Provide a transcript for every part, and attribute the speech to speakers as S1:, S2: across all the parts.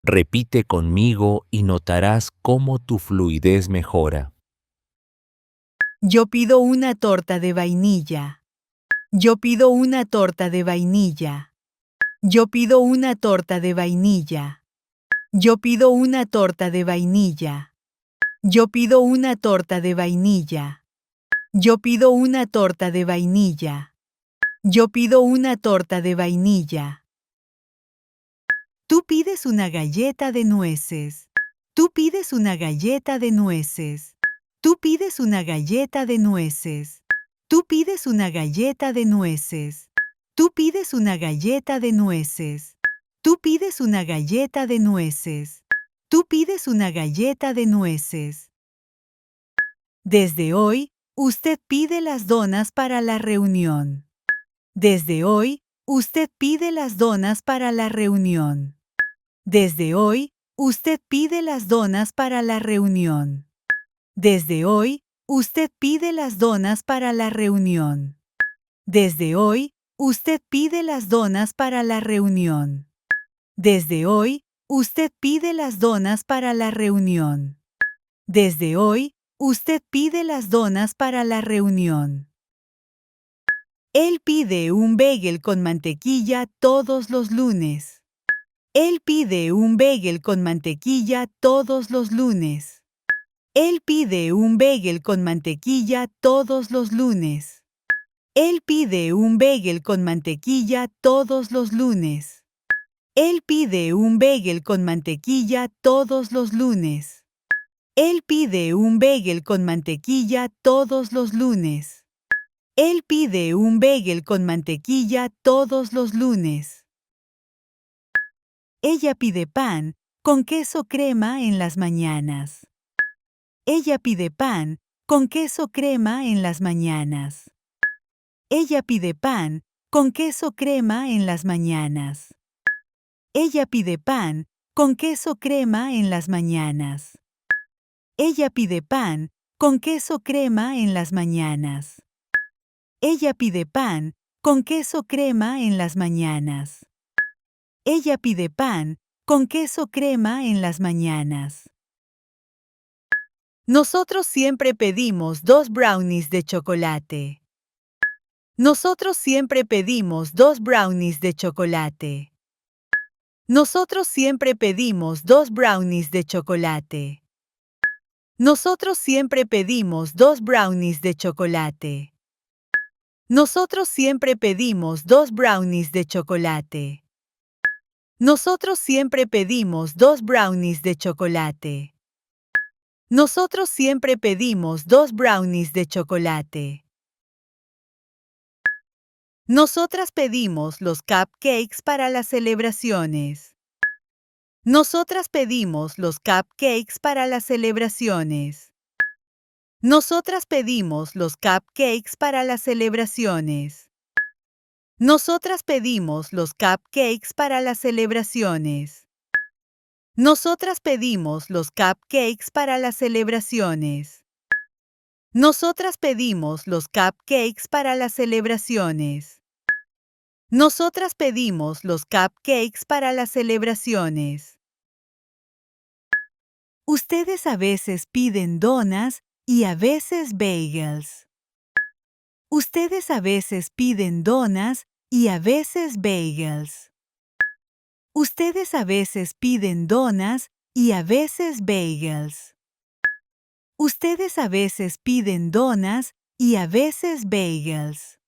S1: Repite conmigo y notarás cómo tu fluidez mejora.
S2: Yo pido una torta de vainilla. Yo pido una torta de vainilla. Yo pido una torta de vainilla. Yo pido una torta de vainilla. Yo pido una torta de vainilla. Yo pido una torta de vainilla. Yo pido una torta de vainilla. Tú pides una galleta de nueces. Tú pides una galleta de nueces. Tú pides una galleta de nueces. Tú pides una galleta de nueces. Tú pides una galleta de nueces. Tú pides una galleta de nueces. Tú pides una galleta de nueces. Desde hoy, usted pide las donas para la reunión. Desde hoy, usted pide las donas para la reunión. Desde hoy, usted pide las donas para la reunión. Desde hoy, usted pide las donas para la reunión. Desde hoy, usted pide las donas para la reunión. Desde hoy, usted pide las donas para la reunión. Desde hoy, usted pide las donas para la reunión. Él pide un bagel con mantequilla todos los lunes. Él pide un bagel con mantequilla todos los lunes. Él pide un bagel con mantequilla todos los lunes. Él pide un bagel con mantequilla todos los lunes. Él pide un bagel con mantequilla todos los lunes. Él pide un bagel con mantequilla todos los lunes. Él pide un bagel con mantequilla todos los lunes. Ella pide pan con queso crema en las mañanas. Ella pide pan con queso crema en las mañanas. Ella pide pan con queso crema en las mañanas. Ella pide pan con queso crema en las mañanas. Ella pide pan con queso crema en las mañanas. Ella pide pan con queso crema en las mañanas. Ella pide pan con queso crema en las mañanas. Nosotros siempre pedimos 2 brownies de chocolate. Nosotros siempre pedimos 2 brownies de chocolate. Nosotros siempre pedimos 2 brownies de chocolate. Nosotros siempre pedimos 2 brownies de chocolate. Nosotros siempre pedimos 2 brownies de chocolate. Nosotros siempre pedimos 2 brownies de chocolate. Nosotros siempre pedimos 2 brownies de chocolate. Nosotras pedimos los cupcakes para las celebraciones. Nosotras pedimos los cupcakes para las celebraciones. Nosotras pedimos los cupcakes para las celebraciones. Nosotras pedimos los cupcakes para las celebraciones. Nosotras pedimos los cupcakes para las celebraciones. Nosotras pedimos los cupcakes para las celebraciones. Nosotras pedimos los cupcakes para las celebraciones. Ustedes a veces piden donas y a veces bagels. Ustedes a veces piden donas y a veces bagels. Ustedes a veces piden donas y a veces bagels. Ustedes a veces piden donas y a veces bagels.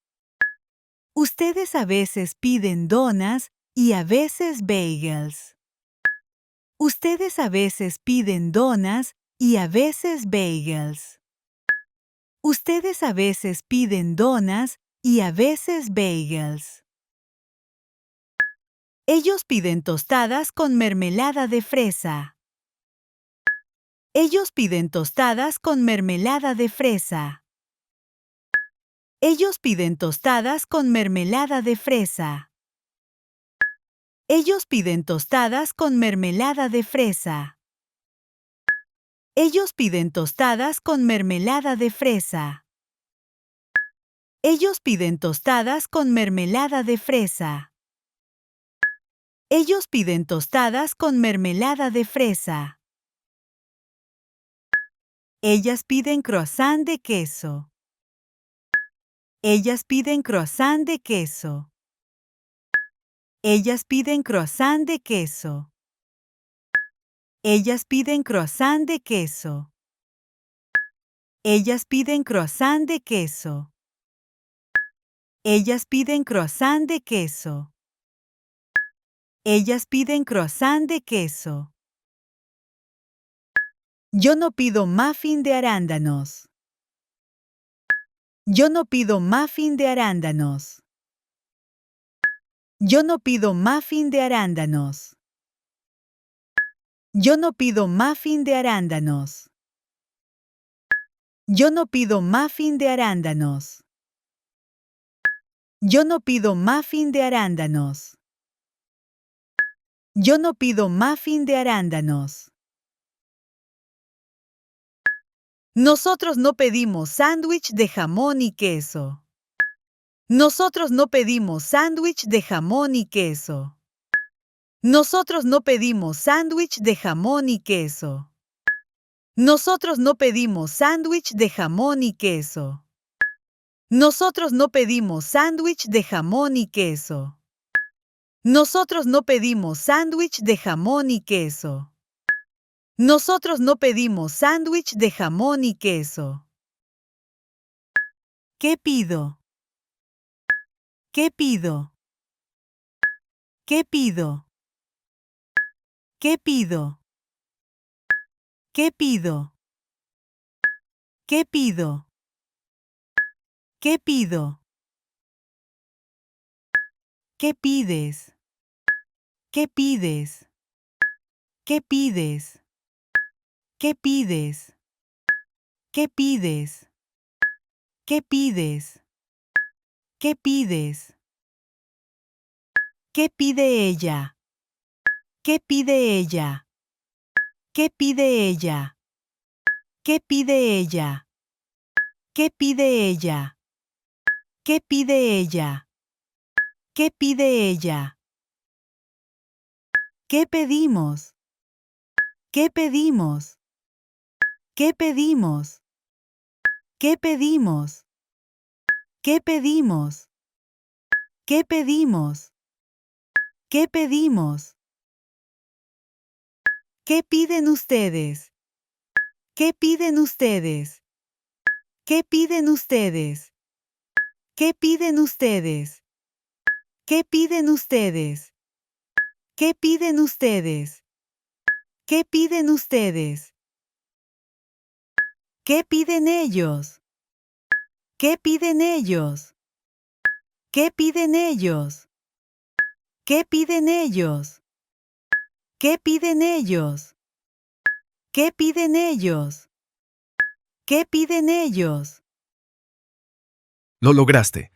S2: Ustedes a veces piden donas y a veces bagels. Ustedes a veces piden donas y a veces bagels. Ustedes a veces piden donas y a veces bagels. Ellos piden tostadas con mermelada de fresa. Ellos piden tostadas con mermelada de fresa. Ellos piden tostadas con mermelada de fresa. Ellos piden tostadas con mermelada de fresa. Ellos piden tostadas con mermelada de fresa. Ellos piden tostadas con mermelada de fresa. Ellos piden tostadas con mermelada de fresa. Ellas piden croissant de queso. Ellas piden croissant de queso. Ellas piden croissant de queso. Ellas piden croissant de queso. Ellas piden croissant de queso. Ellas piden croissant de queso. Ellas piden croissant de queso. Yo no pido muffin de arándanos. Yo no pido muffin de arándanos. Yo no pido muffin de arándanos. Yo no pido muffin de arándanos. Yo no pido muffin de arándanos. Yo no pido muffin de arándanos. Yo no pido muffin de arándanos. Nosotros no pedimos sándwich de jamón y queso. Nosotros no pedimos sándwich de jamón y queso. Nosotros no pedimos sándwich de jamón y queso. Nosotros no pedimos sándwich de jamón y queso. Nosotros no pedimos sándwich de jamón y queso. Nosotros no pedimos sándwich de jamón y queso. Nosotros no pedimos sándwich de jamón y queso. ¿Qué pido? ¿Qué pido? ¿Qué pido? ¿Qué pido? ¿Qué pido? ¿Qué pido? ¿Qué pido? ¿Qué pides? ¿Qué pides? ¿Qué pides? ¿Qué pides? ¿Qué pides? ¿Qué pides? ¿Qué pides? ¿Qué pide ella? ¿Qué pide ella? ¿Qué pide ella? ¿Qué pide ella? ¿Qué pide ella? ¿Qué pide ella? ¿Qué pide ella? ¿Qué pedimos? ¿Qué pedimos? ¿Qué pedimos? ¿Qué pedimos? ¿Qué pedimos? ¿Qué pedimos? ¿Qué pedimos? ¿Qué piden ustedes? ¿Qué piden ustedes? ¿Qué piden ustedes? ¿Qué piden ustedes? ¿Qué piden ustedes? ¿Qué piden ustedes? ¿Qué piden ustedes? ¿Qué piden ellos? ¿Qué piden ellos? ¿Qué piden ellos? ¿Qué piden ellos? ¿Qué piden ellos? ¿Qué piden ellos? ¿Qué piden ellos?
S3: Lo lograste.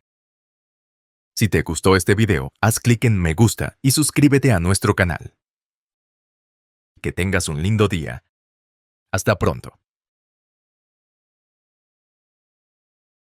S3: Si te gustó este video, haz clic en me gusta y suscríbete a nuestro canal. Que tengas un lindo día. Hasta pronto.